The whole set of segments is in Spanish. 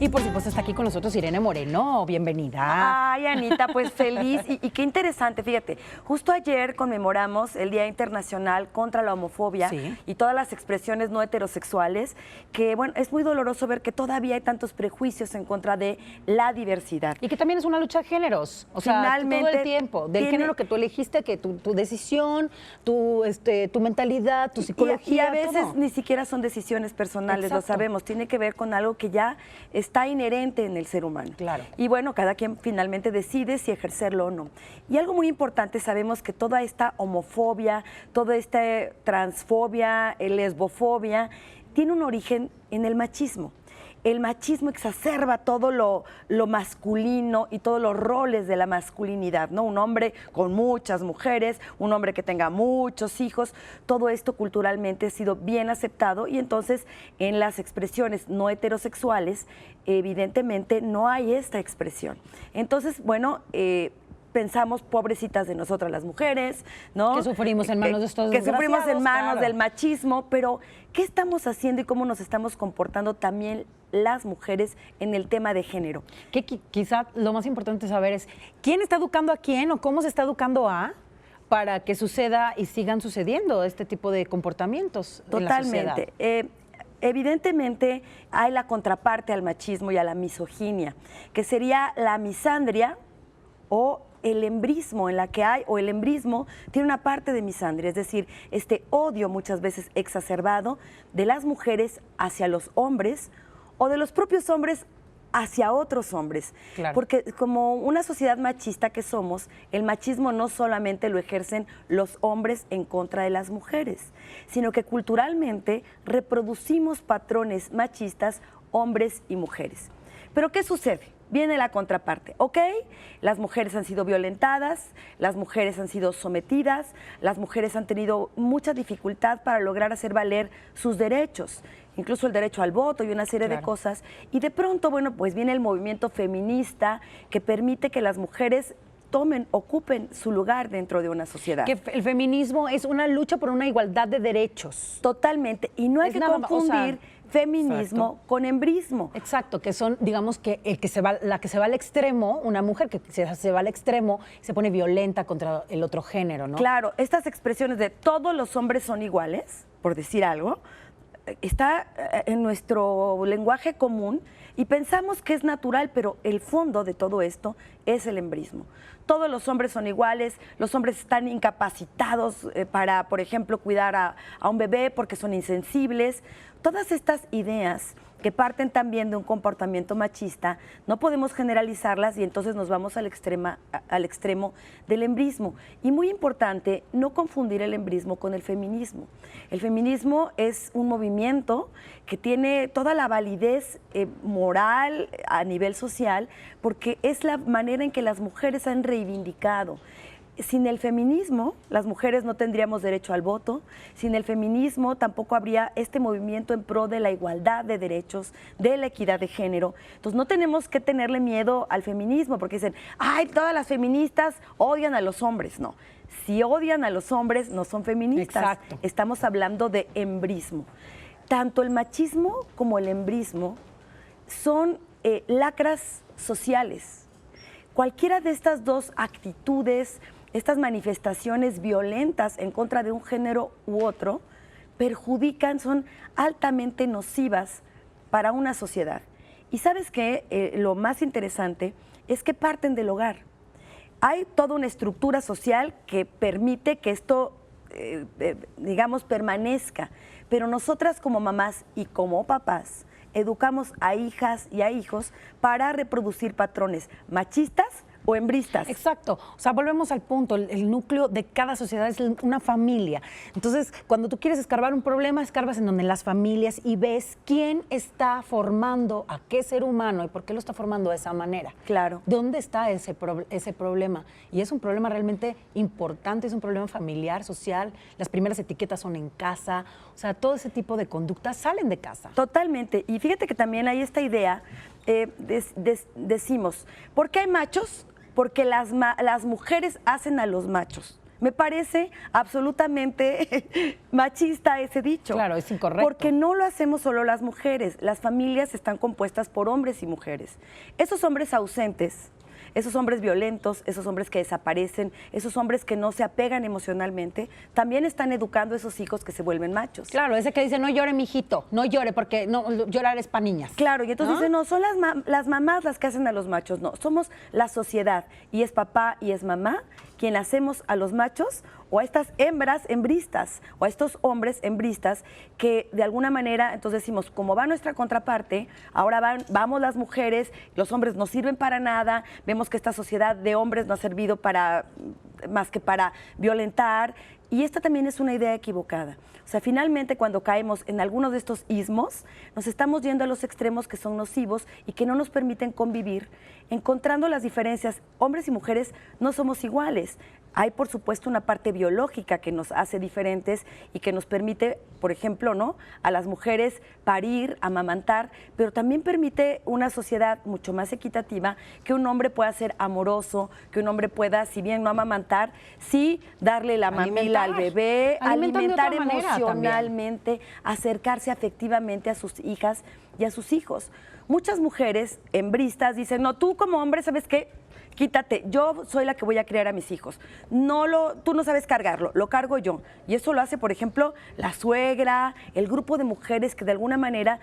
Y por supuesto está aquí con nosotros Irene Moreno, bienvenida. Ay, Anita, pues feliz y qué interesante, fíjate, justo ayer conmemoramos el Día Internacional contra la Homofobia y todas las expresiones no heterosexuales, que bueno, es muy doloroso ver que todavía hay tantos prejuicios en contra de la diversidad. Y que también es una lucha de géneros, o sea, Finalmente, todo el tiempo, del género que tú elegiste, que tu decisión, tu mentalidad, tu psicología. Y a veces todo. ni siquiera son decisiones personales, lo sabemos, tiene que ver con algo que ya está inherente en el ser humano. Claro. Y bueno, cada quien finalmente decide si ejercerlo o no. Y algo muy importante, sabemos que toda esta homofobia, toda esta transfobia, lesbofobia, tiene un origen en el machismo. El machismo exacerba todo lo masculino y todos los roles de la masculinidad, ¿no? Un hombre con muchas mujeres, un hombre que tenga muchos hijos, todo esto culturalmente ha sido bien aceptado y entonces en las expresiones no heterosexuales, evidentemente no hay esta expresión. Entonces, bueno, pensamos, pobrecitas de nosotras las mujeres, ¿no? Que sufrimos en manos de estos que sufrimos en manos claro. del machismo, pero ¿qué estamos haciendo y cómo nos estamos comportando también las mujeres en el tema de género? Que quizá lo más importante saber es quién está educando a quién o cómo se está educando a para que suceda y sigan sucediendo este tipo de comportamientos en la sociedad. Totalmente. Evidentemente hay la contraparte al machismo y a la misoginia, que sería la misandria o el embrismo en la que hay, o el embrismo tiene una parte de misandria, es decir, este odio muchas veces exacerbado de las mujeres hacia los hombres o de los propios hombres hacia otros hombres. Claro. Porque como una sociedad machista que somos, el machismo no solamente lo ejercen los hombres en contra de las mujeres, sino que culturalmente reproducimos patrones machistas hombres y mujeres. Pero ¿qué sucede? Viene la contraparte, ¿ok? Las mujeres han sido violentadas, las mujeres han sido sometidas, las mujeres han tenido mucha dificultad para lograr hacer valer sus derechos, incluso el derecho al voto y una serie de cosas. Y de pronto, bueno, pues viene el movimiento feminista que permite que las mujeres ocupen su lugar dentro de una sociedad. Que el feminismo es una lucha por una igualdad de derechos. Totalmente, y no hay que confundir feminismo con embrismo. Exacto, que son, digamos, que la que se va al extremo, una mujer que se va al extremo y se pone violenta contra el otro género, ¿no? Claro, estas expresiones de todos los hombres son iguales, por decir algo, está en nuestro lenguaje común y pensamos que es natural, pero el fondo de todo esto es el embrismo. Todos los hombres son iguales, los hombres están incapacitados para, por ejemplo, cuidar a un bebé porque son insensibles. Todas estas ideas que parten también de un comportamiento machista, no podemos generalizarlas y entonces nos vamos al extremo del embrismo. Y muy importante, no confundir el embrismo con el feminismo. El feminismo es un movimiento que tiene toda la validez moral a nivel social porque es la manera en que las mujeres han reivindicado. Sin el feminismo, las mujeres no tendríamos derecho al voto. Sin el feminismo, tampoco habría este movimiento en pro de la igualdad de derechos, de la equidad de género. Entonces, no tenemos que tenerle miedo al feminismo, porque dicen, ay, todas las feministas odian a los hombres. No, si odian a los hombres, no son feministas. Exacto. Estamos hablando de embrismo. Tanto el machismo como el embrismo son lacras sociales. Cualquiera de estas dos actitudes, estas manifestaciones violentas en contra de un género u otro, perjudican, son altamente nocivas para una sociedad. Y ¿sabes qué? Lo más interesante es que parten del hogar. Hay toda una estructura social que permite que esto, digamos, permanezca. Pero nosotras como mamás y como papás educamos a hijas y a hijos para reproducir patrones machistas o hembristas. Exacto. O sea, volvemos al punto. El núcleo de cada sociedad es una familia. Entonces, cuando tú quieres escarbar un problema, escarbas en donde las familias y ves quién está formando a qué ser humano y por qué lo está formando de esa manera. Claro. ¿Dónde está ese problema? Y es un problema realmente importante, es un problema familiar, social. Las primeras etiquetas son en casa. O sea, todo ese tipo de conductas salen de casa. Totalmente. Y fíjate que también hay esta idea, decimos, ¿por qué hay machos? Porque las mujeres hacen a los machos. Me parece absolutamente machista ese dicho. Claro, es incorrecto. Porque no lo hacemos solo las mujeres. Las familias están compuestas por hombres y mujeres. Esos hombres ausentes, esos hombres violentos, esos hombres que desaparecen, esos hombres que no se apegan emocionalmente, también están educando a esos hijos que se vuelven machos. Claro, ese que dice, no llore, mijito, no llore, porque no, llorar es para niñas. Claro, y entonces dicen, no, son las mamás las que hacen a los machos. No, somos la sociedad, y es papá y es mamá quien hacemos a los machos o a estas hembras hembristas o a estos hombres hembristas que de alguna manera, entonces decimos, como va nuestra contraparte, ahora vamos las mujeres, los hombres no sirven para nada, vemos que esta sociedad de hombres no ha servido para más que para violentar, y esta también es una idea equivocada. O sea, finalmente cuando caemos en algunos de estos ismos, nos estamos yendo a los extremos que son nocivos y que no nos permiten convivir, encontrando las diferencias. Hombres y mujeres no somos iguales. Hay, por supuesto, una parte biológica que nos hace diferentes y que nos permite, por ejemplo, ¿no?, a las mujeres parir, amamantar, pero también permite una sociedad mucho más equitativa, que un hombre pueda ser amoroso, que un hombre pueda, si bien no amamantar, sí darle la mamila al bebé, alimentar emocionalmente, acercarse afectivamente a sus hijas y a sus hijos. Muchas mujeres hembristas dicen, no, tú como hombre, ¿sabes qué? Quítate, yo soy la que voy a criar a mis hijos. Tú no sabes cargarlo, lo cargo yo. Y eso lo hace, por ejemplo, la suegra, el grupo de mujeres que de alguna manera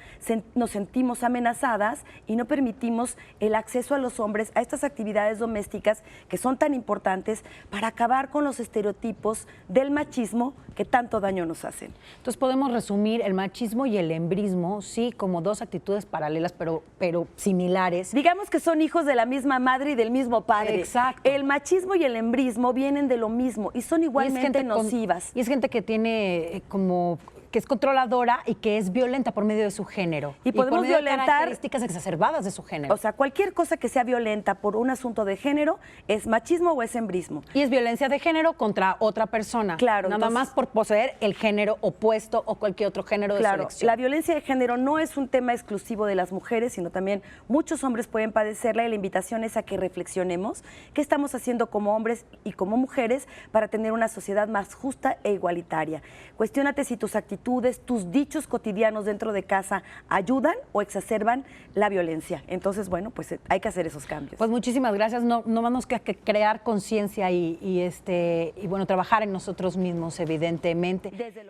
nos sentimos amenazadas y no permitimos el acceso a los hombres a estas actividades domésticas que son tan importantes para acabar con los estereotipos del machismo que tanto daño nos hacen. Entonces podemos resumir el machismo y el hembrismo, sí, como dos actitudes paralelas, pero similares. Digamos que son hijos de la misma madre y del mismo padre. Exacto. El machismo y el hembrismo vienen de lo mismo y son igualmente nocivas. Y es gente que tiene como que es controladora y que es violenta por medio de su género. Y podemos por medio de violentar características exacerbadas de su género. O sea, cualquier cosa que sea violenta por un asunto de género es machismo o es hembrismo. Y es violencia de género contra otra persona. Claro. Nada más por poseer el género opuesto o cualquier otro género de su elección. La violencia de género no es un tema exclusivo de las mujeres, sino también muchos hombres pueden padecerla, y la invitación es a que reflexionemos qué estamos haciendo como hombres y como mujeres para tener una sociedad más justa e igualitaria. Cuestiónate si tus actitudes, tus dichos cotidianos dentro de casa ayudan o exacerban la violencia. Entonces, bueno, pues hay que hacer esos cambios. Pues muchísimas gracias. No más nos queda que crear conciencia y bueno, trabajar en nosotros mismos, evidentemente. Desde el hogar.